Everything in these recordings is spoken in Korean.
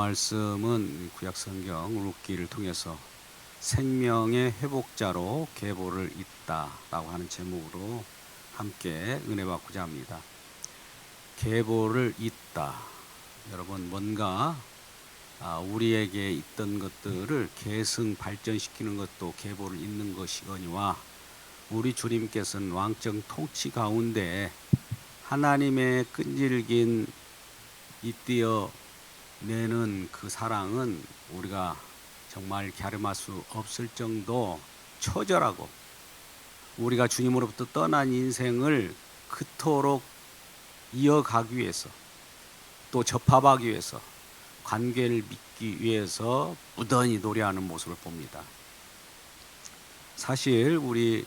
말씀은 구약 성경 룻기를 통해서 생명의 회복자로 계보를 잇다라고 하는 제목으로 함께 은혜 받고자 합니다. 계보를 잇다. 여러분, 뭔가 우리에게 있던 것들을 계승 발전시키는 것도 계보를 잇는 것이거니와, 우리 주님께서는 왕정 통치 가운데 하나님의 끈질긴 잇대어 내는 그 사랑은 우리가 정말 갸름할 수 없을 정도 처절하고, 우리가 주님으로부터 떠난 인생을 그토록 이어가기 위해서, 또 접합하기 위해서, 관계를 맺기 위해서 무던히 노래하는 모습을 봅니다. 사실 우리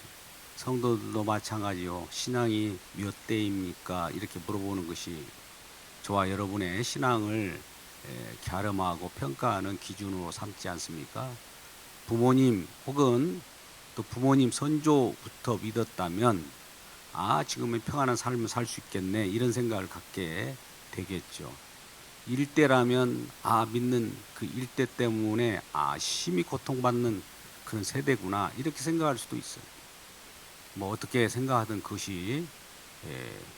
성도들도 마찬가지요. 신앙이 몇 대입니까? 이렇게 물어보는 것이 저와 여러분의 신앙을 갸름하고 평가하는 기준으로 삼지 않습니까? 부모님 혹은 또 부모님 선조부터 믿었다면 지금은 평안한 삶을 살 수 있겠네, 이런 생각을 갖게 되겠죠. 일대라면 믿는 그 일대 때문에 심히 고통받는 그런 세대구나, 이렇게 생각할 수도 있어요. 뭐 어떻게 생각하든 그것이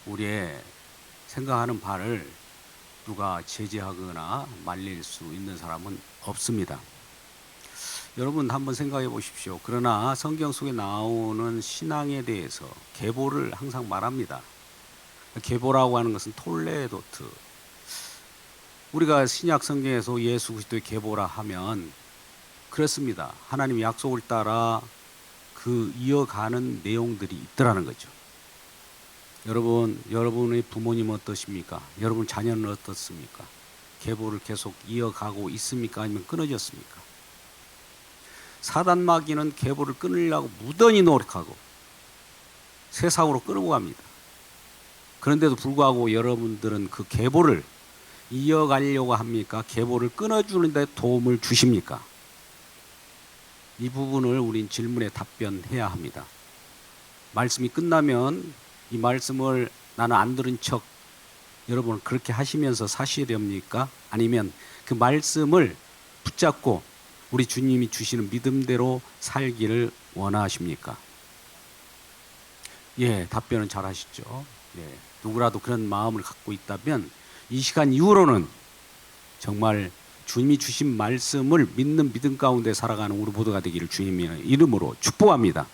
우리의 생각하는 바를 누가 제지하거나 말릴 수 있는 사람은 없습니다. 여러분 한번 생각해 보십시오. 그러나 성경 속에 나오는 신앙에 대해서 계보를 항상 말합니다. 계보라고 하는 것은 톨레도트. 우리가 신약 성경에서 예수 그리스도의 계보라 하면 그렇습니다. 하나님 약속을 따라 그 이어가는 내용들이 있더라는 거죠. 여러분의 부모님은 어떠십니까? 여러분 자녀는 어떻습니까? 계보를 계속 이어가고 있습니까? 아니면 끊어졌습니까? 사단마귀는 계보를 끊으려고 무던히 노력하고 세상으로 끌고 갑니다. 그런데도 불구하고 여러분들은 그 계보를 이어가려고 합니까? 계보를 끊어주는 데 도움을 주십니까? 이 부분을 우린 질문에 답변해야 합니다. 말씀이 끝나면 이 말씀을 나는 안 들은 척 여러분 그렇게 하시면서 사셔야 됩니까? 아니면 그 말씀을 붙잡고 우리 주님이 주시는 믿음대로 살기를 원하십니까? 답변은 잘 하시죠. 누구라도 그런 마음을 갖고 있다면 이 시간 이후로는 정말 주님이 주신 말씀을 믿는 믿음 가운데 살아가는 우리 모두가 되기를 주님의 이름으로 축복합니다.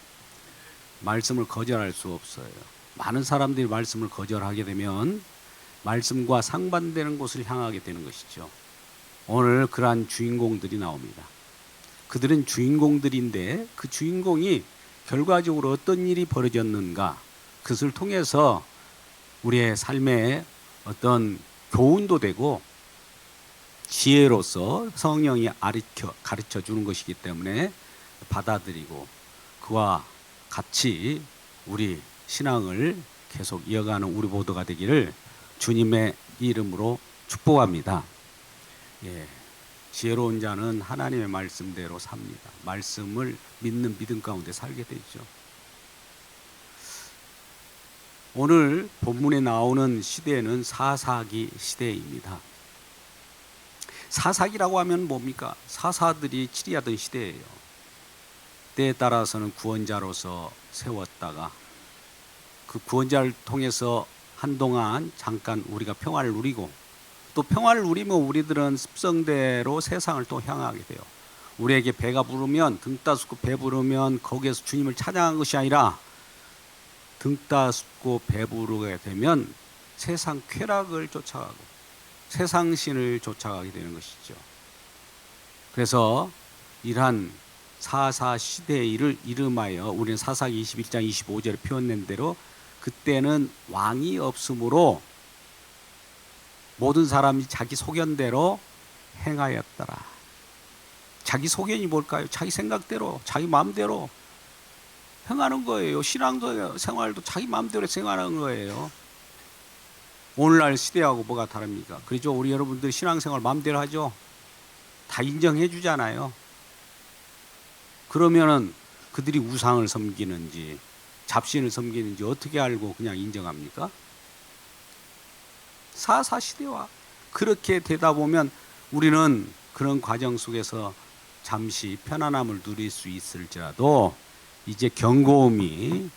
말씀을 거절할 수 없어요. 많은 사람들이 말씀을 거절하게 되면 말씀과 상반되는 곳을 향하게 되는 것이죠. 오늘 그러한 주인공들이 나옵니다. 그들은 주인공들인데 그 주인공이 결과적으로 어떤 일이 벌어졌는가, 그것을 통해서 우리의 삶에 어떤 교훈도 되고 지혜로서 성령이 가르쳐 주는 것이기 때문에 받아들이고 그와 같이 우리 신앙을 계속 이어가는 우리 모두가 되기를 주님의 이름으로 축복합니다. 지혜로운 자는 하나님의 말씀대로 삽니다. 말씀을 믿는 믿음 가운데 살게 되죠. 오늘 본문에 나오는 시대는 사사기 시대입니다. 사사기라고 하면 뭡니까? 사사들이 치리하던 시대예요. 때에 따라서는 구원자로서 세웠다가 그 구원자를 통해서 한동안 잠깐 우리가 평화를 누리고, 또 평화를 누리면 우리들은 습성대로 세상을 또 향하게 돼요. 우리에게 배가 부르면, 등 따숩고 배 부르면 거기에서 주님을 찬양한 것이 아니라 등 따숩고 배 부르게 되면 세상 쾌락을 쫓아가고 세상 신을 쫓아가게 되는 것이죠. 그래서 이러한 사사 시대를 이름하여 우리는 사사기 21장 25절에 표현된 대로 그때는 왕이 없으므로 모든 사람이 자기 소견대로 행하였더라. 자기 소견이 뭘까요? 자기 생각대로, 자기 마음대로 행하는 거예요. 신앙도 생활도 자기 마음대로 생활하는 거예요. 오늘날 시대하고 뭐가 다릅니까? 그렇죠? 우리 여러분들 신앙생활 마음대로 하죠? 다 인정해 주잖아요. 그러면은 그들이 우상을 섬기는지 잡신을 섬기는지 어떻게 알고 그냥 인정합니까? 사사시대와 그렇게 되다 보면 우리는 그런 과정 속에서 잠시 편안함을 누릴 수 있을지라도 이제 경고음이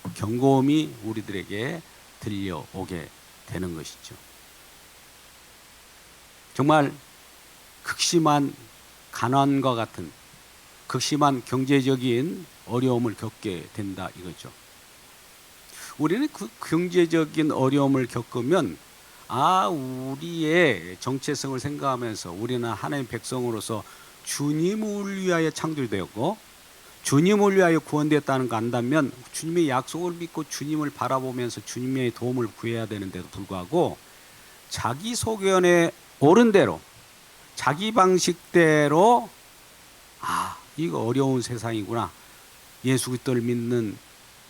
우리들에게 들려오게 되는 것이죠. 정말 극심한 가난과 같은 극심한 경제적인 어려움을 겪게 된다 이거죠. 우리는 그 경제적인 어려움을 겪으면 우리의 정체성을 생각하면서 우리는 하나님의 백성으로서 주님을 위하여 창조되었고 주님을 위하여 구원되었다는 거 안다면 주님의 약속을 믿고 주님을 바라보면서 주님의 도움을 구해야 되는데도 불구하고 자기 소견에 옳은 대로 자기 방식대로 이거 어려운 세상이구나. 예수 그리스도를 믿는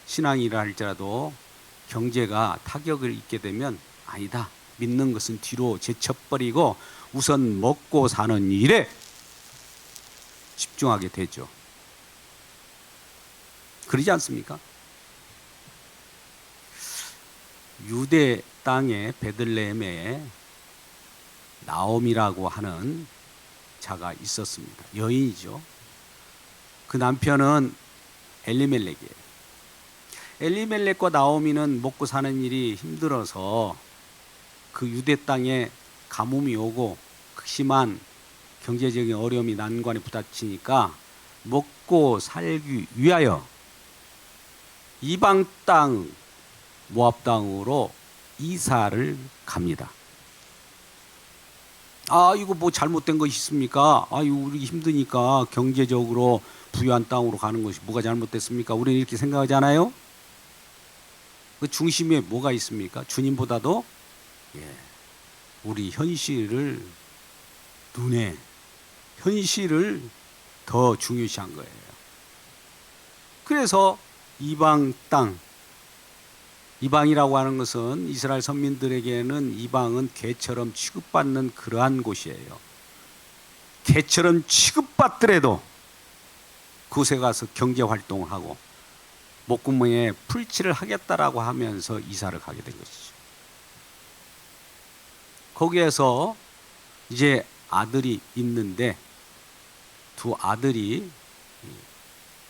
신앙이라 할지라도 경제가 타격을 입게 되면 아니다. 믿는 것은 뒤로 제쳐버리고 우선 먹고 사는 일에 집중하게 되죠. 그러지 않습니까? 유대 땅의 베들레헴에 나옴이라고 하는 자가 있었습니다. 여인이죠. 그 남편은 엘리멜렉이에요. 엘리멜렉과 나오미는 먹고 사는 일이 힘들어서 그 유대 땅에 가뭄이 오고 극심한 경제적인 어려움이 난관에 부딪히니까 먹고 살기 위하여 이방 땅 모압 땅으로 이사를 갑니다. 이거 뭐 잘못된 거 있습니까? 우리 힘드니까 경제적으로 부유한 땅으로 가는 것이 뭐가 잘못됐습니까? 우리는 이렇게 생각하잖아요. 그 중심에 뭐가 있습니까? 주님보다도 우리 현실을 더 중요시한 거예요. 그래서 이방 땅, 이방이라고 하는 것은 이스라엘 선민들에게는 이방은 개처럼 취급받는 그러한 곳이에요. 개처럼 취급받더라도 그곳에 가서 경제활동을 하고 목구멍에 풀칠을 하겠다라고 하면서 이사를 가게 된 것이죠. 거기에서 이제 아들이 있는데 두 아들이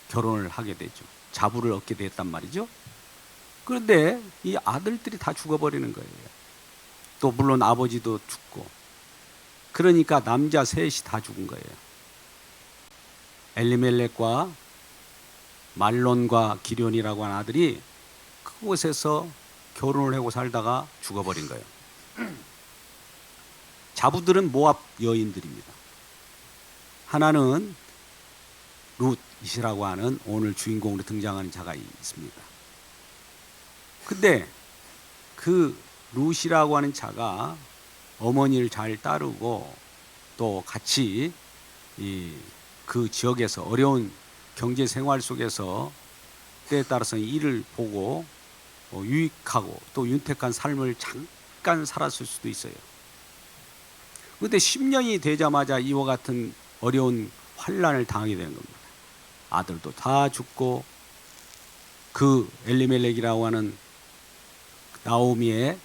결혼을 하게 되죠. 자부를 얻게 됐단 말이죠. 그런데 이 아들들이 다 죽어버리는 거예요. 또 물론 아버지도 죽고. 그러니까 남자 셋이 다 죽은 거예요. 엘리멜렉과 말론과 기련이라고 하는 아들이 그곳에서 결혼을 하고 살다가 죽어버린 거예요. 자부들은 모압 여인들입니다. 하나는 룻이라고 하는 오늘 주인공으로 등장하는 자가 있습니다. 근데 그 룻이라고 하는 자가 어머니를 잘 따르고 또 같이 그 지역에서 어려운 경제 생활 속에서 때에 따라서 일을 보고 유익하고 또 윤택한 삶을 잠깐 살았을 수도 있어요. 그런데 10년이 되자마자 이와 같은 어려운 환난을 당하게 되는 겁니다. 아들도 다 죽고 그 엘리멜렉이라고 하는 나오미의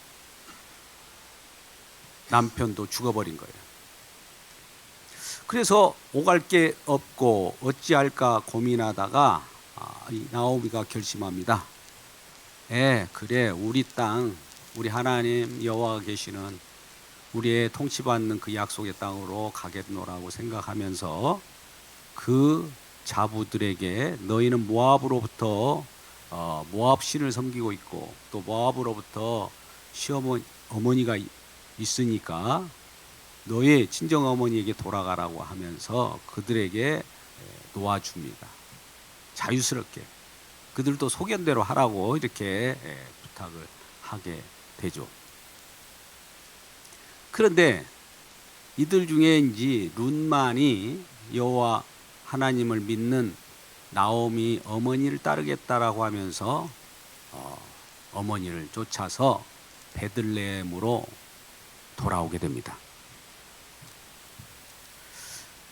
남편도 죽어버린 거예요. 그래서 오갈 게 없고 어찌할까 고민하다가 이 나오미가 결심합니다. 그래, 우리 땅, 우리 하나님 여호와가 계시는 우리의 통치받는 그 약속의 땅으로 가겠노라고 생각하면서 그 자부들에게 너희는 모압으로부터 모압 신을 섬기고 있고 또 모압으로부터 어머니가 있으니까 너의 친정 어머니에게 돌아가라고 하면서 그들에게 놓아줍니다. 자유스럽게 그들도 소견대로 하라고 이렇게 부탁을 하게 되죠. 그런데 이들 중에 룻만이 여호와 하나님을 믿는 나오미 어머니를 따르겠다라고 하면서 어머니를 쫓아서 베들레헴으로 돌아오게 됩니다.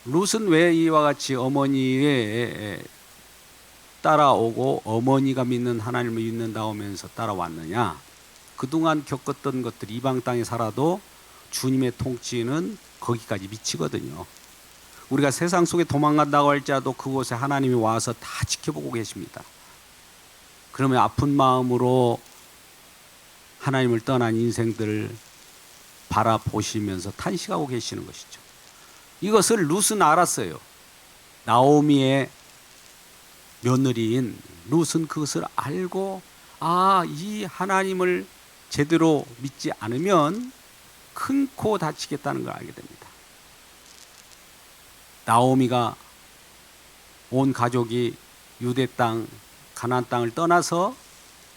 룻은 왜 이와 같이 어머니에 따라오고 어머니가 믿는 하나님을 믿는다 하면서 따라왔느냐? 그동안 겪었던 것들 이방 땅에 살아도 주님의 통치는 거기까지 미치거든요. 우리가 세상 속에 도망간다고 할지라도 그곳에 하나님이 와서 다 지켜보고 계십니다. 그러면 아픈 마음으로 하나님을 떠난 인생들을 바라보시면서 탄식하고 계시는 것이죠. 이것을 룻은 알았어요. 나오미의 며느리인 룻은 그것을 알고 이 하나님을 제대로 믿지 않으면 큰 코 다치겠다는 걸 알게 됩니다. 나오미가 온 가족이 유대 땅 가나안 땅을 떠나서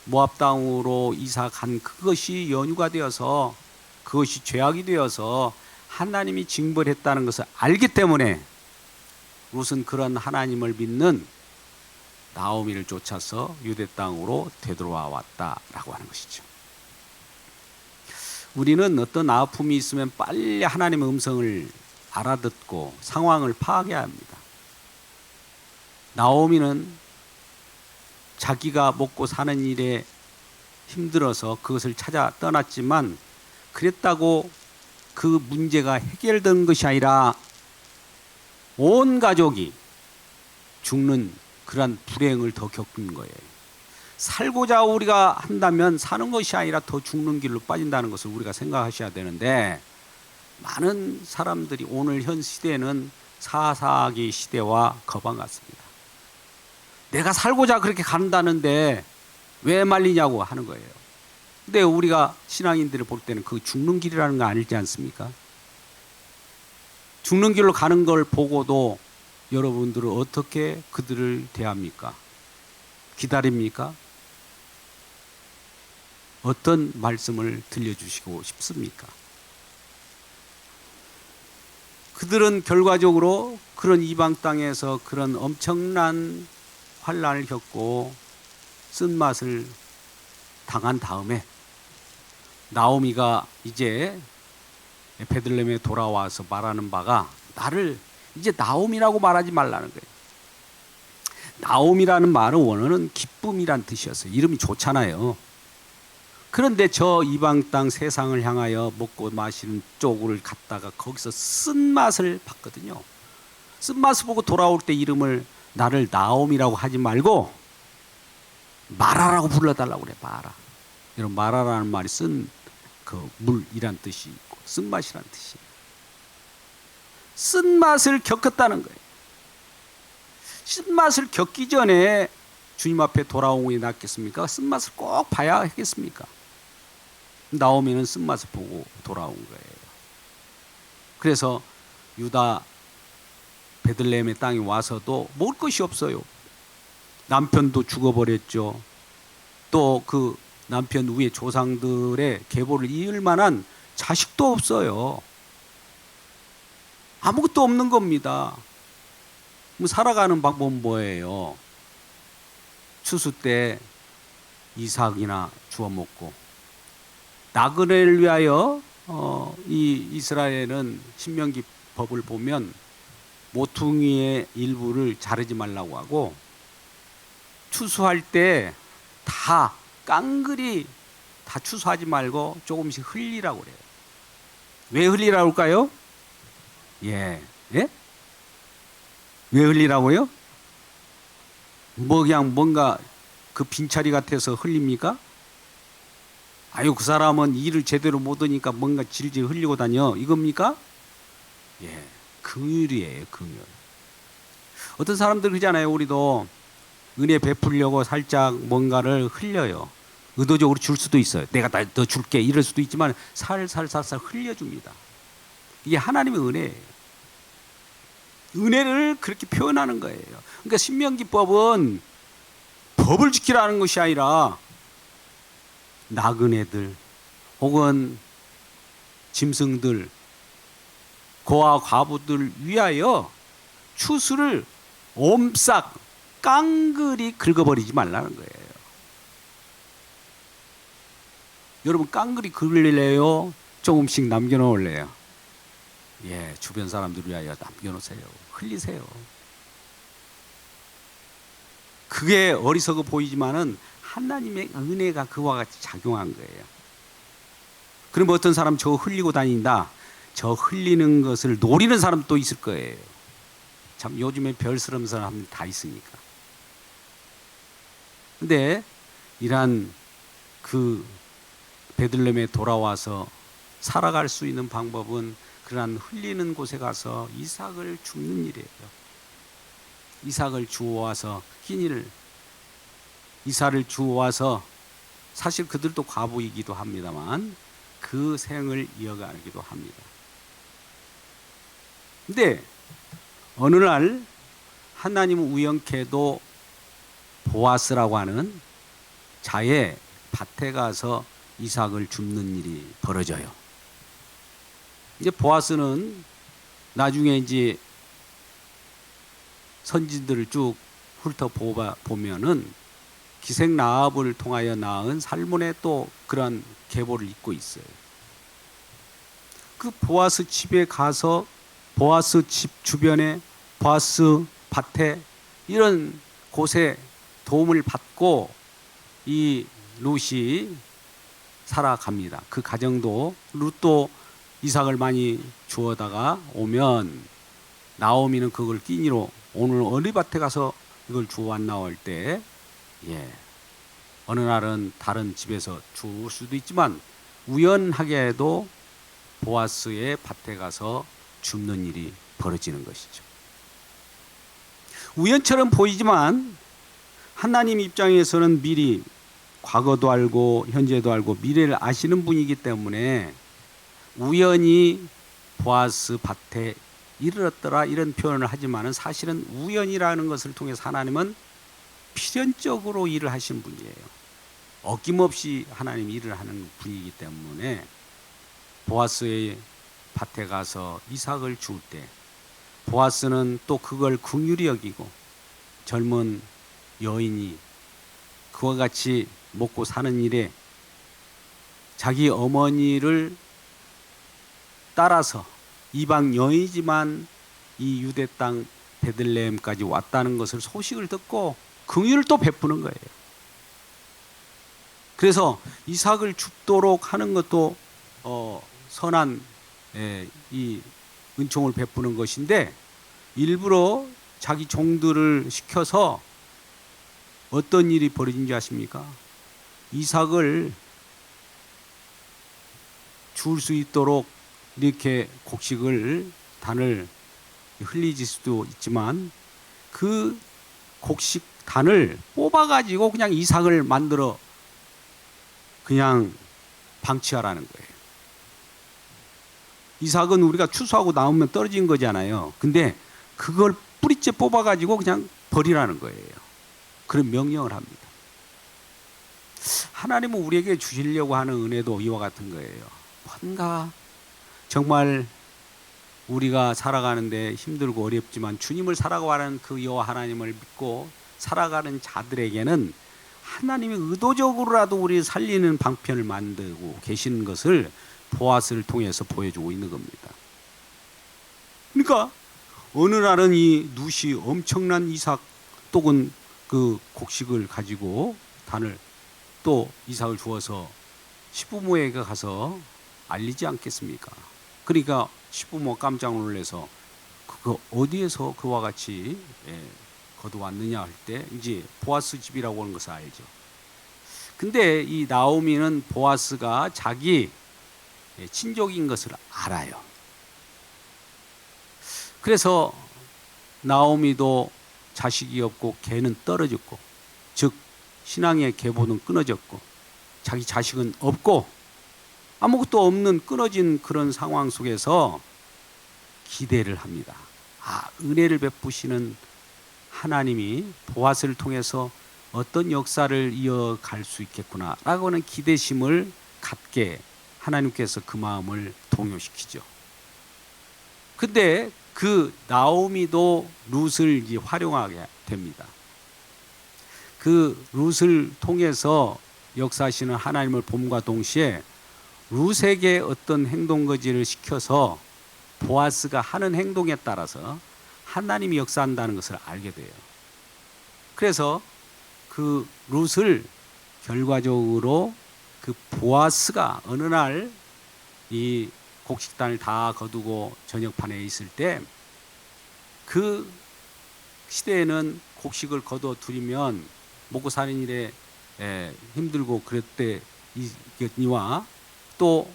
모압 땅으로 이사 간 그것이 연유가 되어서 그것이 죄악이 되어서 하나님이 징벌했다는 것을 알기 때문에 룻은 그런 하나님을 믿는 나오미를 쫓아서 유대 땅으로 되돌아와 왔다라고 하는 것이죠. 우리는 어떤 아픔이 있으면 빨리 하나님의 음성을 알아듣고 상황을 파악해야 합니다. 나오미는 자기가 먹고 사는 일에 힘들어서 그것을 찾아 떠났지만 그랬다고 그 문제가 해결된 것이 아니라 온 가족이 죽는 그러한 불행을 더 겪은 거예요. 살고자 우리가 한다면 사는 것이 아니라 더 죽는 길로 빠진다는 것을 우리가 생각하셔야 되는데 많은 사람들이 오늘 현 시대는 사사기 시대와 거방 같습니다. 내가 살고자 그렇게 간다는데 왜 말리냐고 하는 거예요. 근데 우리가 신앙인들을 볼 때는 그 죽는 길이라는 거 알지 않습니까? 죽는 길로 가는 걸 보고도 여러분들은 어떻게 그들을 대합니까? 기다립니까? 어떤 말씀을 들려주시고 싶습니까? 그들은 결과적으로 그런 이방 땅에서 그런 엄청난 환난을 겪고 쓴맛을 당한 다음에 나오미가 이제 베들레헴에 돌아와서 말하는 바가 나를 이제 나오미라고 말하지 말라는 거예요. 나오미라는 말은 원어는 기쁨이란 뜻이었어요. 이름이 좋잖아요. 그런데 저 이방 땅 세상을 향하여 먹고 마시는 쪽을 갔다가 거기서 쓴맛을 봤거든요. 쓴맛을 보고 돌아올 때 이름을 나를 나오미라고 하지 말고 마라라고 불러달라고 그래. 마라. 이런 마라라는 말이 쓴 그 물이란 뜻이 있고 쓴맛이란 뜻이. 쓴맛을 겪었다는 거예요. 쓴맛을 겪기 전에 주님 앞에 돌아온 것이 낫겠습니까? 쓴맛을 꼭 봐야 하겠습니까? 나오미는 쓴맛을 보고 돌아온 거예요. 그래서 유다 베들레헴의 땅에 와서도 먹을 것이 없어요. 남편도 죽어버렸죠. 또 그 남편 위에 조상들의 계보를 이을 만한 자식도 없어요. 아무것도 없는 겁니다. 살아가는 방법은 뭐예요? 추수 때 이삭이나 주워 먹고, 나그네를 위하여 이 이스라엘은 신명기 법을 보면 모퉁이의 일부를 자르지 말라고 하고 추수할 때 다 깡그리 다 추수하지 말고 조금씩 흘리라고 그래요. 왜 흘리라고 할까요? 예? 왜 흘리라고요? 그냥 뭔가 그 빈차리 같아서 흘립니까? 아유, 그 사람은 일을 제대로 못하니까 뭔가 질질 흘리고 다녀 이겁니까? 예, 긍휼이에요, 긍휼. 어떤 사람들 그러잖아요. 우리도 은혜 베풀려고 살짝 뭔가를 흘려요. 의도적으로 줄 수도 있어요. 내가 더 줄게 이럴 수도 있지만 살살 흘려줍니다. 이게 하나님의 은혜예요. 은혜를 그렇게 표현하는 거예요. 그러니까 신명기법은 법을 지키라는 것이 아니라 나그네들 혹은 짐승들, 고아 과부들 위하여 추수를 옴싹 깡그리 긁어버리지 말라는 거예요. 여러분 깡그리 긁을래요? 조금씩 남겨놓을래요? 예, 주변 사람들 위하여 남겨놓으세요. 흘리세요. 그게 어리석어 보이지만은 하나님의 은혜가 그와 같이 작용한 거예요. 그럼 어떤 사람 저 흘리고 다닌다. 저 흘리는 것을 노리는 사람도 있을 거예요. 참 요즘에 별스러운 사람 다 있으니까. 근데 이러한 그 베들레헴에 돌아와서 살아갈 수 있는 방법은 그러한 흘리는 곳에 가서 이삭을 줍는 일이에요. 이삭을 주워와서 끼니를 이삭을 주워와서 사실 그들도 과부이기도 합니다만 그 생을 이어가기도 합니다. 근데 어느 날 하나님은 우연케도 보아스라고 하는 자의 밭에 가서 이삭을 줍는 일이 벌어져요. 이제 보아스는 나중에 이제 선진들을 쭉 훑어보면은 기생 라합을 통하여 낳은 살몬의 또 그런 계보를 잇고 있어요. 그 보아스 집에 가서 보아스 집 주변에 보아스 밭에 이런 곳에 도움을 받고 이 룻이 살아갑니다. 그 가정도 룻도 이삭을 많이 주워다가 오면 나오미는 그걸 끼니로 오늘 어느 밭에 가서 이걸 주워왔나 할 때 어느 날은 다른 집에서 주울 수도 있지만 우연하게도 보아스의 밭에 가서 줍는 일이 벌어지는 것이죠. 우연처럼 보이지만 하나님 입장에서는 미리 과거도 알고 현재도 알고 미래를 아시는 분이기 때문에 우연히 보아스 밭에 이르렀더라 이런 표현을 하지만은 사실은 우연이라는 것을 통해서 하나님은 필연적으로 일을 하신 분이에요. 어김없이 하나님이 일을 하는 분이기 때문에 보아스의 밭에 가서 이삭을 줄 때 보아스는 또 그걸 긍휼히 여기고 젊은 여인이 그와 같이 먹고 사는 일에 자기 어머니를 따라서 이방 여인이지만 이 유대 땅 베들레헴까지 왔다는 것을 소식을 듣고 긍휼을 또 베푸는 거예요. 그래서 이삭을 줍도록 하는 것도 선한 이 은총을 베푸는 것인데 일부러 자기 종들을 시켜서 어떤 일이 벌어진지 아십니까? 이삭을 줄 수 있도록 이렇게 곡식을 단을 흘리질 수도 있지만 그 곡식 단을 뽑아가지고 그냥 이삭을 만들어 그냥 방치하라는 거예요. 이삭은 우리가 추수하고 나오면 떨어진 거잖아요. 근데 그걸 뿌리째 뽑아가지고 그냥 버리라는 거예요. 그런 명령을 합니다. 하나님은 우리에게 주시려고 하는 은혜도 이와 같은 거예요. 뭔가 정말 우리가 살아가는데 힘들고 어렵지만 주님을 살아가는 그 여호와 하나님을 믿고 살아가는 자들에게는 하나님이 의도적으로라도 우리를 살리는 방편을 만들고 계시는 것을 보아스를 통해서 보여주고 있는 겁니다. 그러니까 어느 날은 이 룻이 엄청난 이삭 또는 그 곡식을 가지고 단을 또 이삭을 주어서 시부모에게 가서 알리지 않겠습니까? 그러니까 시부모 깜짝 놀라서 그거 어디에서 그와 같이 거두왔느냐 할 때 이제 보아스 집이라고 하는 것을 알죠. 근데 이 나오미는 보아스가 자기 친족인 것을 알아요. 그래서 나오미도 자식이 없고 개는 떨어졌고 즉 신앙의 계보는 끊어졌고 자기 자식은 없고 아무것도 없는 끊어진 그런 상황 속에서 기대를 합니다. 은혜를 베푸시는 하나님이 보아스를 통해서 어떤 역사를 이어갈 수 있겠구나 라고 하는 기대심을 갖게 하나님께서 그 마음을 동요시키죠. 근데 그 나오미도 룻을 이제 활용하게 됩니다. 그 룻을 통해서 역사하시는 하나님을 봄과 동시에 룻에게 어떤 행동거지를 시켜서 보아스가 하는 행동에 따라서 하나님이 역사한다는 것을 알게 돼요. 그래서 그 룻을 결과적으로 그 보아스가 어느 날 이 곡식단을 다 거두고 전역판에 있을 때 그 시대에는 곡식을 거둬 들이면 먹고 사는 일에 힘들고 그랬대니와 또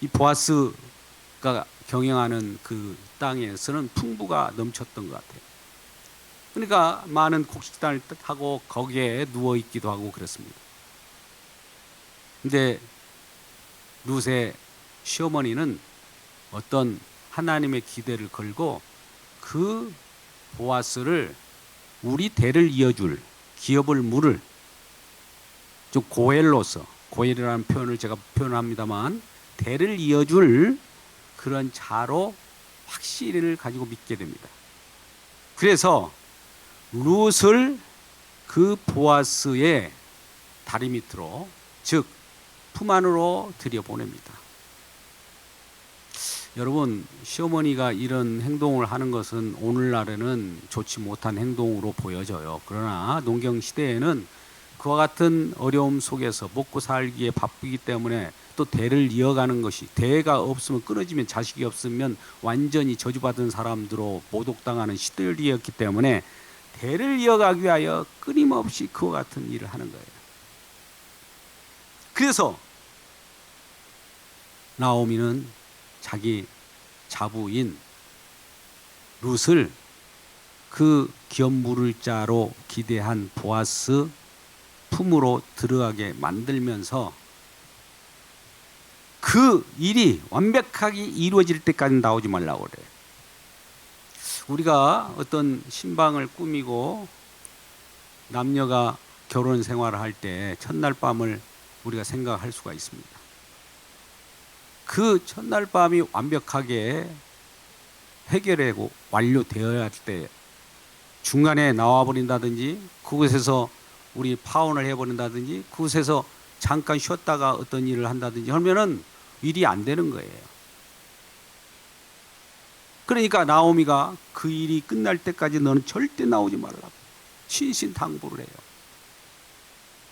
이 보아스가 경영하는 그 땅에서는 풍부가 넘쳤던 것 같아요. 그러니까 많은 곡식단을 하고 거기에 누워 있기도 하고 그렇습니다. 근데 룻의 시어머니는 어떤 하나님의 기대를 걸고 그 보아스를 우리 대를 이어줄 기업을 물을 좀 고엘로서, 고엘이라는 표현을 제가 표현합니다만 대를 이어줄 그런 자로 확실히를 가지고 믿게 됩니다. 그래서 룻을 그 보아스의 다리 밑으로, 즉 품 안으로 들여보냅니다. 여러분, 시어머니가 이런 행동을 하는 것은 오늘날에는 좋지 못한 행동으로 보여져요. 그러나 농경 시대에는 그와 같은 어려움 속에서 먹고 살기에 바쁘기 때문에 또 대를 이어가는 것이, 대가 없으면 끊어지면 자식이 없으면 완전히 저주받은 사람들로 모독당하는 시들이었기 때문에 대를 이어가기 위하여 끊임없이 그와 같은 일을 하는 거예요. 그래서 나오미는 자기 자부인 룻을 그 기업 물을 자로 기대한 보아스 품으로 들어가게 만들면서 그 일이 완벽하게 이루어질 때까지 나오지 말라고 그래요. 우리가 어떤 신방을 꾸미고 남녀가 결혼 생활을 할 때 첫날 밤을 우리가 생각할 수가 있습니다. 그 첫날 밤이 완벽하게 해결되고 완료되어야 할 때 중간에 나와버린다든지 그곳에서 우리 파혼을 해버린다든지 그곳에서 잠깐 쉬었다가 어떤 일을 한다든지 하면은 일이 안 되는 거예요. 그러니까 나오미가 그 일이 끝날 때까지 너는 절대 나오지 말라고 신신당부를 해요.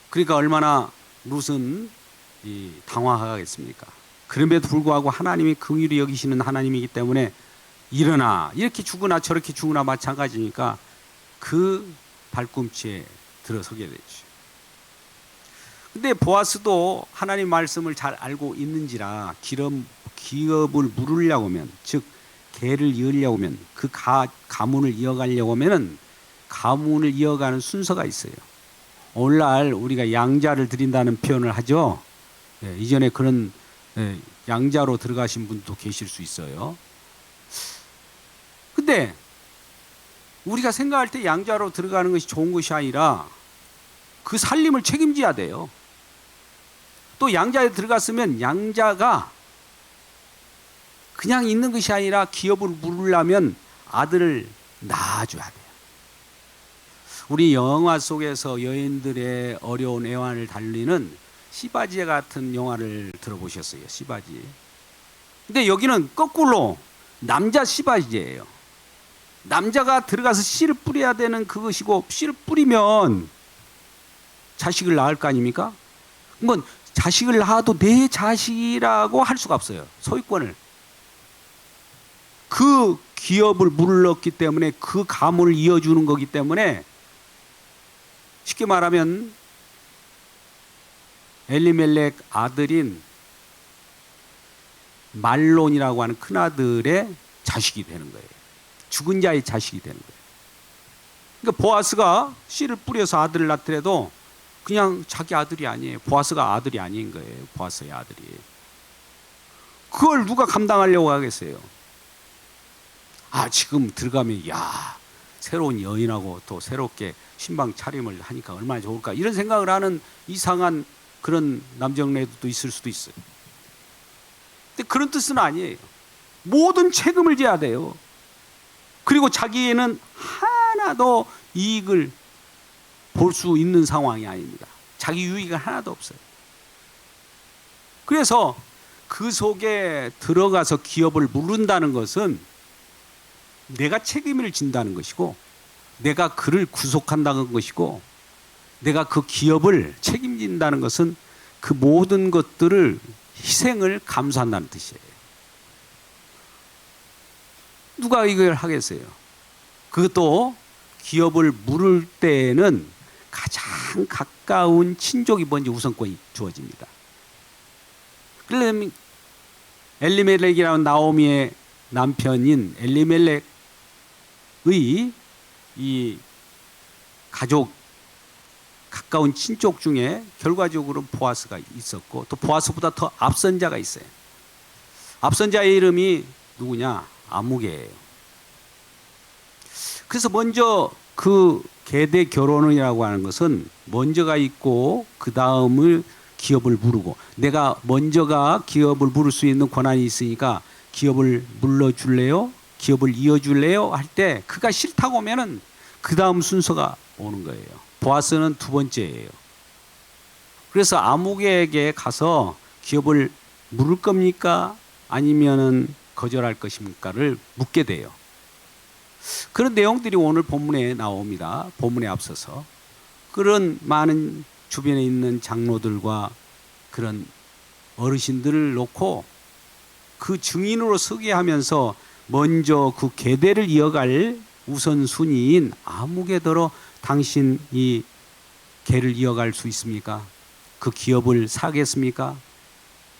그러니까 얼마나 룻은 당황하겠습니까? 그럼에도 불구하고 하나님이 긍휼히 여기시는 하나님이기 때문에 일어나, 이렇게 죽으나 저렇게 죽으나 마찬가지니까 그 발꿈치에 들어서게 되죠. 근데 보아스도 하나님 말씀을 잘 알고 있는지라 기업을 물으려고 하면, 즉 개를 이으려고 하면, 그 가문을 이어가려고 하면은 가문을 이어가는 순서가 있어요. 오늘날 우리가 양자를 드린다는 표현을 하죠. 이전에 그런 양자로 들어가신 분도 계실 수 있어요. 근데 우리가 생각할 때 양자로 들어가는 것이 좋은 것이 아니라 그 살림을 책임져야 돼요. 또 양자에 들어갔으면 양자가 그냥 있는 것이 아니라 기업을 물으려면 아들을 낳아줘야 돼요. 우리 영화 속에서 여인들의 어려운 애환을 달리는 시바지 같은 영화를 들어보셨어요. 시바지. 근데 여기는 거꾸로 남자 시바지예요. 남자가 들어가서 씨를 뿌려야 되는 그것이고, 씨를 뿌리면 자식을 낳을 거 아닙니까? 그건 자식을 낳아도 내 자식이라고 할 수가 없어요. 소유권을. 그 기업을 물렀기 때문에 그 가문을 이어주는 거기 때문에, 쉽게 말하면 엘리멜렉 아들인 말론이라고 하는 큰아들의 자식이 되는 거예요. 죽은 자의 자식이 되는 거예요. 그러니까 보아스가 씨를 뿌려서 아들을 낳더라도 그냥 자기 아들이 아니에요. 보아스가 아들이 아닌 거예요. 보아스의 아들이. 그걸 누가 감당하려고 하겠어요? 지금 들어가면 새로운 여인하고 또 새롭게 신방 차림을 하니까 얼마나 좋을까, 이런 생각을 하는 이상한 그런 남정네도 있을 수도 있어요. 근데 그런 뜻은 아니에요. 모든 책임을 져야 돼요. 그리고 자기에는 하나도 이익을 볼 수 있는 상황이 아닙니다. 자기 유익은 하나도 없어요. 그래서 그 속에 들어가서 기업을 물른다는 것은 내가 책임을 진다는 것이고, 내가 그를 구속한다는 것이고, 내가 그 기업을 책임진다는 것은 그 모든 것들을 희생을 감수한다는 뜻이에요. 누가 이걸 하겠어요? 그것도 기업을 물을 때에는 가장 가까운 친족이 먼저 우선권이 주어집니다. 그러면 엘리멜렉이라는 나오미의 남편인 엘리멜렉의 이 가족 가까운 친족 중에 결과적으로 보아스가 있었고, 또 보아스보다 더 앞선 자가 있어요. 앞선 자의 이름이 누구냐? 아무개예요. 그래서 먼저 그 계대 결혼이라고 하는 것은 먼저가 있고 그 다음을 기업을 물고, 내가 먼저가 기업을 물을 수 있는 권한이 있으니까 기업을 물러줄래요? 기업을 이어줄래요? 할 때 그가 싫다고 하면은 그 다음 순서가 오는 거예요. 보아스는 두 번째예요. 그래서 아무개에게 가서 기업을 물을 겁니까? 아니면은 거절할 것입니까를 묻게 돼요. 그런 내용들이 오늘 본문에 나옵니다. 본문에 앞서서 그런 많은 주변에 있는 장로들과 그런 어르신들을 놓고 그 증인으로 서게 하면서 먼저 그 계대를 이어갈 우선순위인 아무개더러 당신 이 계를 이어갈 수 있습니까? 그 기업을 사겠습니까?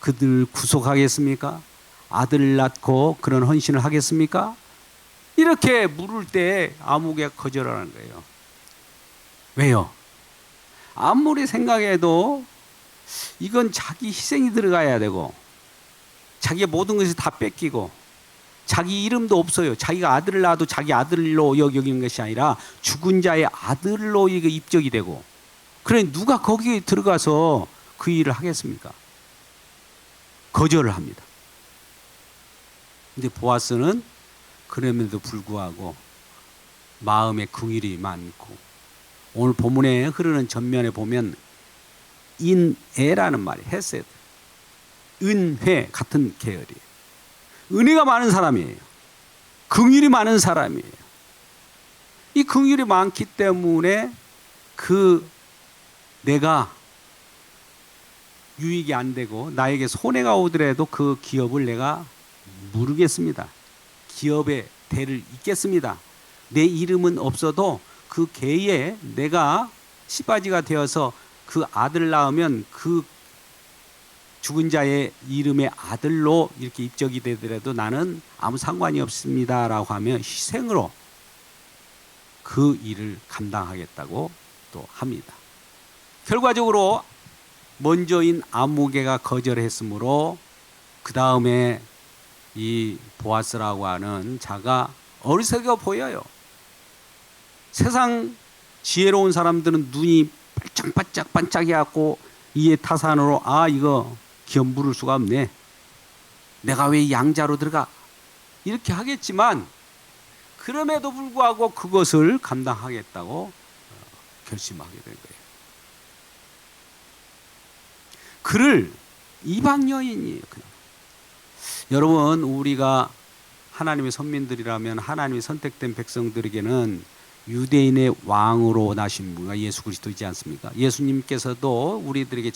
그들 구속하겠습니까? 아들을 낳고 그런 헌신을 하겠습니까? 이렇게 물을 때 아무개가 거절하는 거예요. 왜요? 아무리 생각해도 이건 자기 희생이 들어가야 되고, 자기의 모든 것이 다 뺏기고, 자기 이름도 없어요. 자기가 아들을 낳아도 자기 아들로 여기는 것이 아니라 죽은 자의 아들로 이게 입적이 되고, 그래 누가 거기에 들어가서 그 일을 하겠습니까? 거절을 합니다. 근데 보아스는 그럼에도 불구하고 마음에 긍휼이 많고, 오늘 본문에 흐르는 전면에 보면 인애라는 말이 헤세드, 은회 같은 계열이에요. 은혜가 많은 사람이에요. 긍휼이 많은 사람이에요. 이 긍휼이 많기 때문에 그 내가 유익이 안 되고 나에게 손해가 오더라도 그 기업을 내가 물겠습니다. 기업의 대를 잇겠습니다. 내 이름은 없어도 그 계에 내가 시바지가 되어서 그 아들을 낳으면 그 죽은 자의 이름의 아들로 이렇게 입적이 되더라도 나는 아무 상관이 없습니다라고 하며 희생으로 그 일을 감당하겠다고 또 합니다. 결과적으로 먼저인 아무개가 거절했으므로 그 다음에 이 보아스라고 하는 자가 어리석어 보여요. 세상 지혜로운 사람들은 눈이 반짝반짝 반짝해갖고 이에 타산으로 이거 기업 물을 수가 없네, 내가 왜 양자로 들어가, 이렇게 하겠지만 그럼에도 불구하고 그것을 감당하겠다고 결심하게 된 거예요. 그를 이방 여인이에요. 그냥. 여러분, 우리가 하나님의 선민들이라면 하나님의 선택된 백성들에게는 유대인의 왕으로 나신 분가 예수 그리스도이지 않습니까? 예수님께서도 우리들에게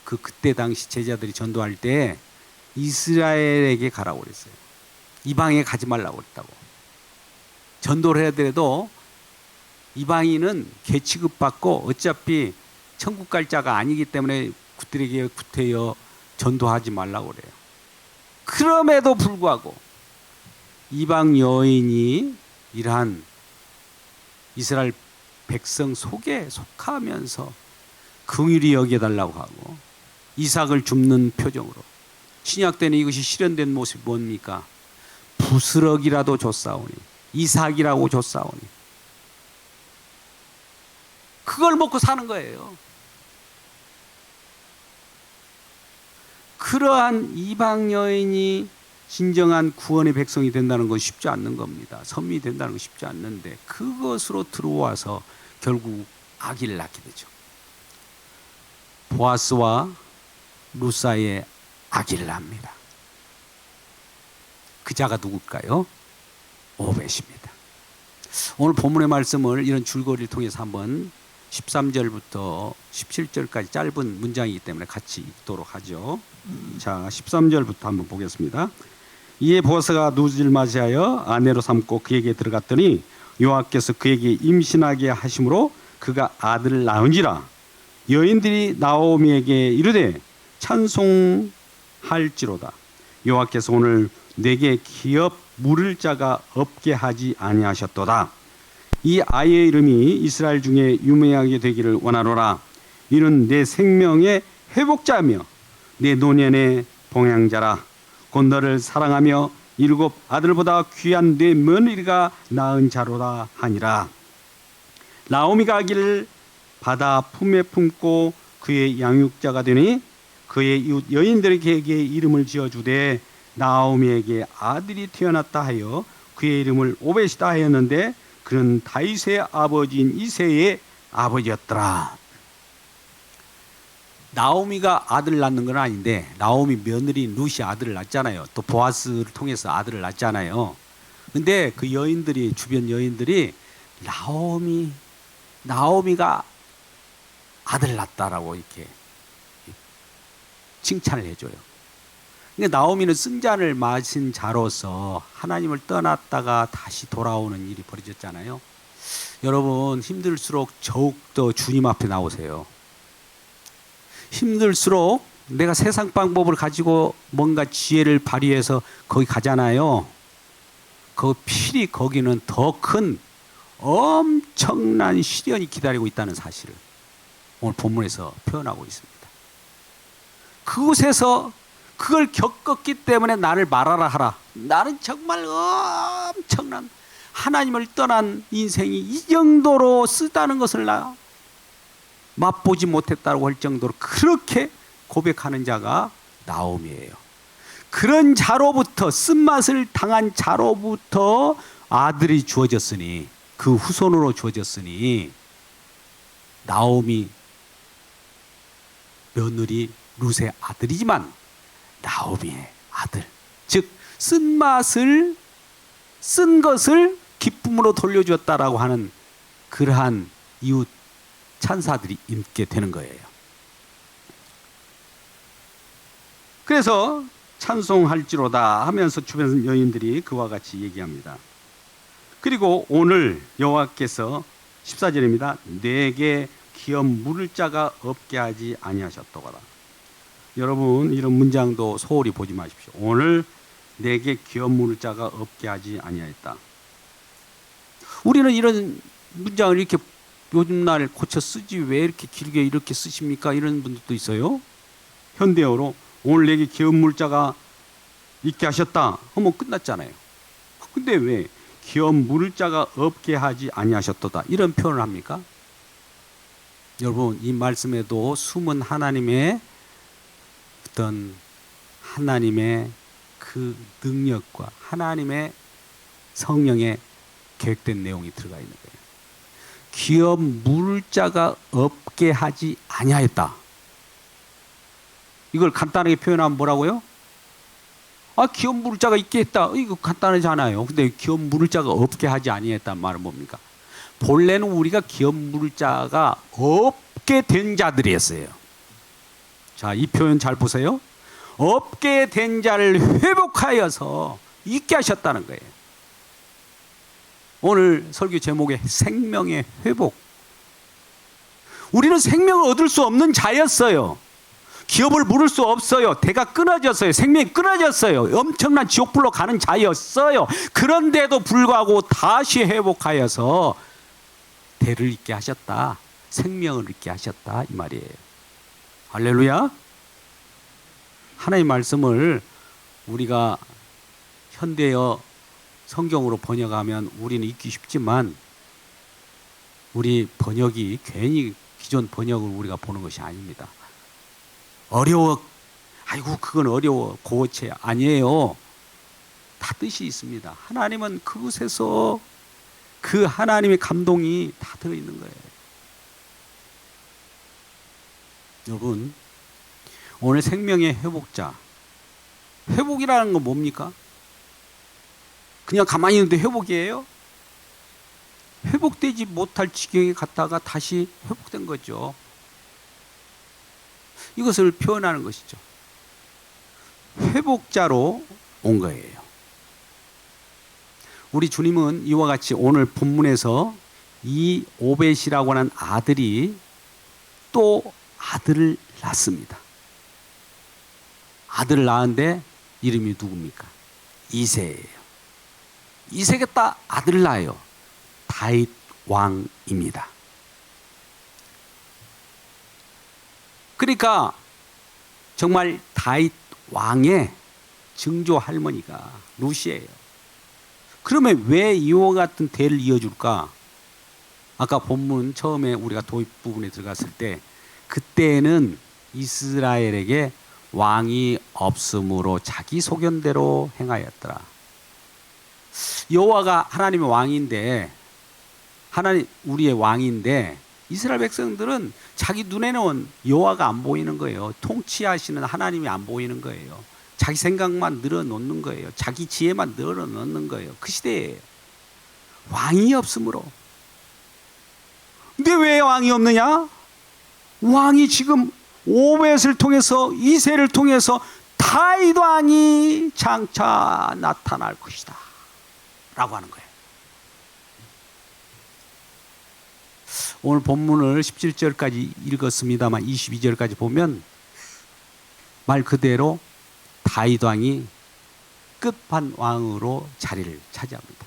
그때 당시 제자들이 전도할 때 이스라엘에게 가라고 그랬어요. 이방에 가지 말라고 그랬다고. 전도를 해야 되도 이방인은 개 취급받고 어차피 천국 갈 자가 아니기 때문에 그들에게 구태여 전도하지 말라고 그래요. 그럼에도 불구하고 이방 여인이 이러한 이스라엘 백성 속에 속하면서 긍휼히 여겨달라고 하고, 이삭을 줍는 표정으로, 신약 때는 이것이 실현된 모습이 뭡니까? 부스럭이라도 줬사오니, 이삭이라고 줬사오니, 그걸 먹고 사는 거예요. 그러한 이방 여인이 진정한 구원의 백성이 된다는 건 쉽지 않는 겁니다. 선민이 된다는 건 쉽지 않는데 그것으로 들어와서 결국 아기를 낳게 되죠. 보아스와 룻 사이에 아기를 낳습니다. 그 자가 누굴까요? 오벳입니다. 오늘 본문의 말씀을 이런 줄거리를 통해서 한번 13절부터 17절까지 짧은 문장이기 때문에 같이 읽도록 하죠. 자, 13절부터 한번 보겠습니다. 이에 보아스가 룻을 맞이하여 아내로 삼고 그에게 들어갔더니 여호와께서 그에게 임신하게 하심으로 그가 아들을 낳은지라. 여인들이 나오미에게 이르되 찬송할지로다. 여호와께서 오늘 내게 기업 물을 자가 없게 하지 아니하셨도다. 이 아이의 이름이 이스라엘 중에 유명하게 되기를 원하노라. 이는 내 생명의 회복자며 내 노년의 봉양자라. 곧 너를 사랑하며 7 아들보다 귀한 내 며느리가 낳은 자로라 하니라. 나오미가 아기를 받아 품에 품고 그의 양육자가 되니 그의 이웃 여인들에게 이름을 지어주되 나오미에게 아들이 태어났다 하여 그의 이름을 오벳이다 하였는데 그는 다윗의 아버지인 이새의 아버지였더라. 나오미가 아들을 낳는 건 아닌데 나오미 며느리 룻이 아들을 낳잖아요. 또 보아스를 통해서 아들을 낳잖아요. 근데 그 여인들이, 주변 여인들이 나오미가 아들을 낳았다라고 이렇게 칭찬을 해줘요. 그러니까 나오미는 쓴잔을 마신 자로서 하나님을 떠났다가 다시 돌아오는 일이 벌어졌잖아요. 여러분, 힘들수록 더욱 주님 앞에 나오세요. 힘들수록 내가 세상 방법을 가지고 뭔가 지혜를 발휘해서 거기 가잖아요. 그 필히 거기는 더 큰 엄청난 시련이 기다리고 있다는 사실을 오늘 본문에서 표현하고 있습니다. 그곳에서 그걸 겪었기 때문에 나를 말하라 하라. 나는 정말 엄청난 하나님을 떠난 인생이 이 정도로 쓰다는 것을 나 맛보지 못했다고 할 정도로 그렇게 고백하는 자가 나오미예요. 그런 자로부터, 쓴맛을 당한 자로부터 아들이 주어졌으니, 그 후손으로 주어졌으니 나오미 며느리 룻의 아들이지만 나오미의 아들, 즉 쓴맛을 쓴 것을 기쁨으로 돌려주었다라고 하는 그러한 이웃 찬사들이 있게 되는 거예요. 그래서 찬송할지로다 하면서 주변 여인들이 그와 같이 얘기합니다. 그리고 오늘 여호와께서 14절입니다. 내게 기업 물을 자가 없게 하지 아니하셨더라. 여러분, 이런 문장도 소홀히 보지 마십시오. 오늘 내게 기업 물을 자가 없게 하지 아니하였다. 우리는 이런 문장을 이렇게 요즘 날 고쳐 쓰지 왜 이렇게 길게 이렇게 쓰십니까? 이런 분들도 있어요. 현대어로 오늘 내게 기업 물을 자가 있게 하셨다 하면 끝났잖아요. 근데 왜 기업 물을 자가 없게 하지 아니하셨도다 이런 표현을 합니까? 여러분, 이 말씀에도 숨은 하나님의 어떤 하나님의 그 능력과 하나님의 성령의 계획된 내용이 들어가 있는 거예요. 기업 물을 자가 없게 하지 아니하였다. 이걸 간단하게 표현하면 뭐라고요? 기업 물을 자가 있게 했다. 이거 간단하잖아요. 근데 기업 물을 자가 없게 하지 아니했다는 말은 뭡니까? 본래는 우리가 기업 물을 자가 없게 된 자들이었어요. 자, 이 표현 잘 보세요. 없게 된 자를 회복하여서 있게 하셨다는 거예요. 오늘 설교 제목에 생명의 회복. 우리는 생명을 얻을 수 없는 자였어요. 기업을 물을 수 없어요. 대가 끊어졌어요. 생명이 끊어졌어요. 엄청난 지옥불로 가는 자였어요. 그런데도 불구하고 다시 회복하여서 대를 잇게 하셨다. 생명을 잇게 하셨다. 이 말이에요. 할렐루야. 하나님의 말씀을 우리가 현대어 성경으로 번역하면 우리는 읽기 쉽지만 우리 번역이 괜히 기존 번역을 우리가 보는 것이 아닙니다. 어려워. 아이고 그건 어려워. 고체 아니에요. 다 뜻이 있습니다. 하나님은 그곳에서 그 하나님의 감동이 다 들어있는 거예요. 여러분, 오늘 생명의 회복자. 회복이라는 건 뭡니까? 그냥 가만히 있는데 회복이에요? 회복되지 못할 지경에 갔다가 다시 회복된 거죠. 이것을 표현하는 것이죠. 회복자로 온 거예요. 우리 주님은 이와 같이 오늘 본문에서 이 오벳이라고 하는 아들이 또 아들을 낳습니다. 아들을 낳은데 이름이 누굽니까? 이새예요. 이새가 딱 아들을 낳아요. 다윗 왕입니다. 그러니까 정말 다윗 왕의 증조 할머니가 루시예요. 그러면 왜 이와 같은 대를 이어줄까? 아까 본문 처음에 우리가 도입 부분에 들어갔을 때 그때는 이스라엘에게 왕이 없으므로 자기 소견대로 행하였더라. 여호와가 하나님의 왕인데, 하나님 우리의 왕인데 이스라엘 백성들은 자기 눈에는 여호와가 안 보이는 거예요. 통치하시는 하나님이 안 보이는 거예요. 자기 생각만 늘어놓는 거예요. 자기 지혜만 늘어놓는 거예요. 그 시대에 왕이 없으므로. 근데 왜 왕이 없느냐? 왕이 지금 오벳을 통해서, 이새를 통해서 다윗 왕이 장차 나타날 것이다 라고 하는 거예요. 오늘 본문을 17절까지 읽었습니다만 22절까지 보면 말 그대로 다윗 왕이 끝판왕으로 자리를 차지합니다.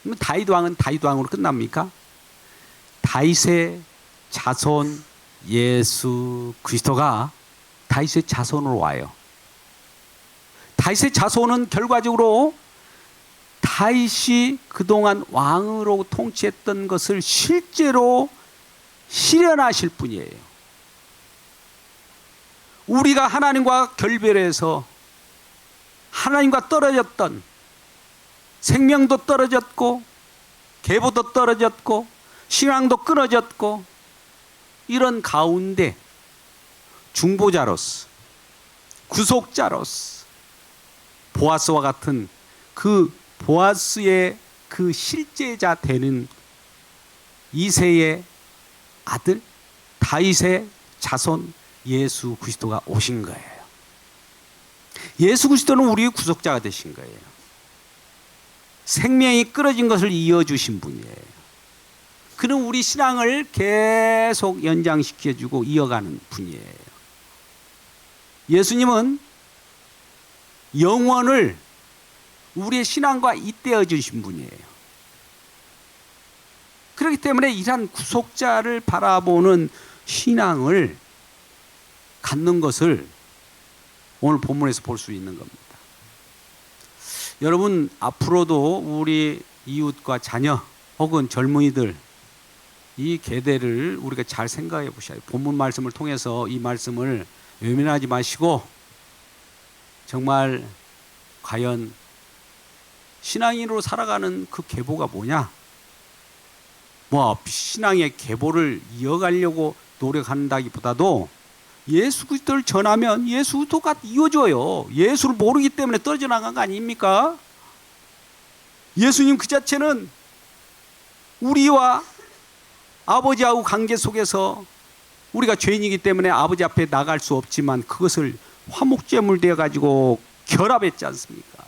그러면 다윗 왕은 다윗 왕으로 끝납니까? 다윗의 자손 예수 그리스도가 다윗의 자손으로 와요. 다윗의 자손은 결과적으로 다윗이 그동안 왕으로 통치했던 것을 실제로 실현하실 분이에요. 우리가 하나님과 결별해서 하나님과 떨어졌던, 생명도 떨어졌고 계보도 떨어졌고 신앙도 끊어졌고 이런 가운데 중보자로서, 구속자로서 보아스와 같은 그 보아스의 그 실제자 되는 이새의 아들 다윗의 자손 예수 그리스도가 오신 거예요. 예수 그리스도는 우리의 구속자가 되신 거예요. 생명이 끊어진 것을 이어주신 분이에요. 그는 우리 신앙을 계속 연장시켜주고 이어가는 분이에요. 예수님은 영원을 우리의 신앙과 잇대어 주신 분이에요. 그렇기 때문에 이러한 구속자를 바라보는 신앙을 갖는 것을 오늘 본문에서 볼 수 있는 겁니다. 여러분, 앞으로도 우리 이웃과 자녀 혹은 젊은이들 이 계대를 우리가 잘 생각해 보셔야 해요. 본문 말씀을 통해서 이 말씀을 외면하지 마시고 정말 과연 신앙인으로 살아가는 그 계보가 뭐냐? 뭐 신앙의 계보를 이어가려고 노력한다기보다도 예수 그리스도를 전하면 예수 그리스도가 이어져요. 예수를 모르기 때문에 떨어져 나간 거 아닙니까? 예수님 그 자체는 우리와 아버지하고 관계 속에서 우리가 죄인이기 때문에 아버지 앞에 나갈 수 없지만 그것을 화목제물 되어 가지고 결합했지 않습니까?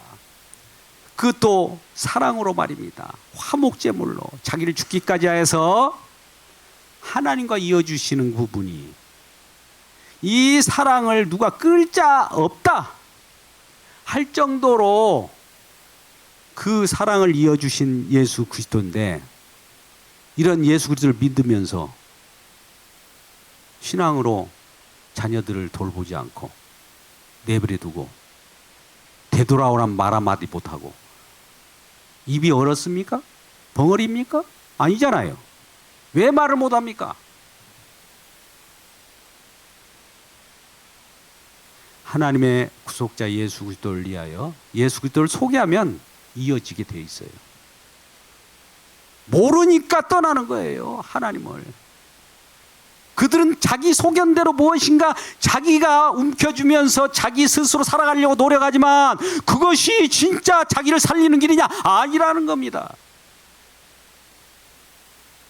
그것도 사랑으로 말입니다. 화목제물로 자기를 죽기까지 하여서 하나님과 이어주시는 부분이, 이 사랑을 누가 끌 자 없다 할 정도로 그 사랑을 이어주신 예수 그리스도인데, 이런 예수 그리스도를 믿으면서 신앙으로 자녀들을 돌보지 않고 내버려 두고 되돌아오란 말 한마디 못하고 입이 얼었습니까? 벙어리입니까? 아니잖아요. 왜 말을 못합니까? 하나님의 구속자 예수 그리스도를 위하여 예수 그리스도를 소개하면 이어지게 되어 있어요. 모르니까 떠나는 거예요, 하나님을. 그들은 자기 소견대로 무엇인가 자기가 움켜쥐면서 자기 스스로 살아가려고 노력하지만 그것이 진짜 자기를 살리는 길이냐? 아니라는 겁니다.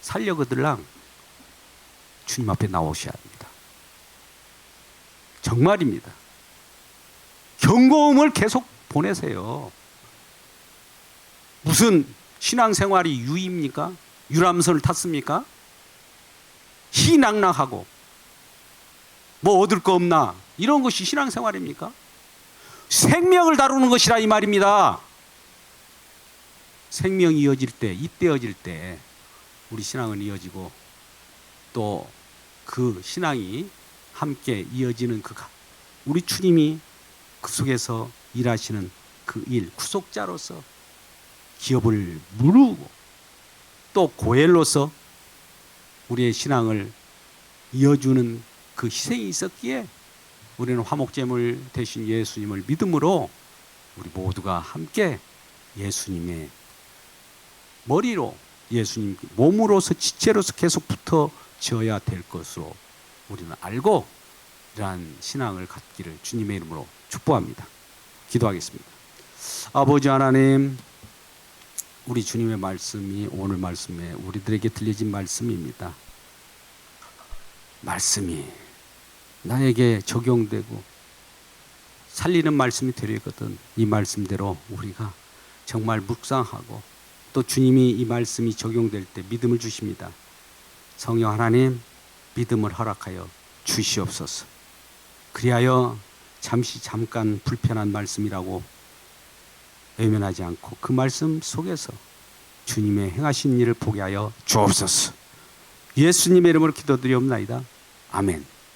살려거들랑 주님 앞에 나오셔야 합니다. 정말입니다. 경고음을 계속 보내세요. 무슨 신앙생활이 유입니까? 유람선을 탔습니까? 희낙낙하고 뭐 얻을 거 없나 이런 것이 신앙생활입니까? 생명을 다루는 것이라 이 말입니다. 생명이 이어질 때, 잇대어질 때 우리 신앙은 이어지고 또 그 신앙이 함께 이어지는 우리 주님이 그 속에서 일하시는 그 일, 구속자로서 기업을 무르고 또 고엘로서 우리의 신앙을 이어주는 그 희생이 있었기에 우리는 화목제물 대신 예수님을 믿음으로 우리 모두가 함께 예수님의 머리로 예수님 몸으로서 지체로서 계속 붙어져야 될 것으로 우리는 알고 이러한 신앙을 갖기를 주님의 이름으로 축복합니다. 기도하겠습니다. 아버지 하나님, 우리 주님의 말씀이 오늘 말씀에 우리들에게 들려진 말씀입니다. 말씀이 나에게 적용되고 살리는 말씀이 되려거든 이 말씀대로 우리가 정말 묵상하고 또 주님이 이 말씀이 적용될 때 믿음을 주십니다. 성령 하나님, 믿음을 허락하여 주시옵소서. 그리하여 잠깐 불편한 말씀이라고 외면하지 않고 그 말씀 속에서 주님의 행하신 일을 보게 하여 주옵소서. 예수님의 이름으로 기도드리옵나이다. 아멘.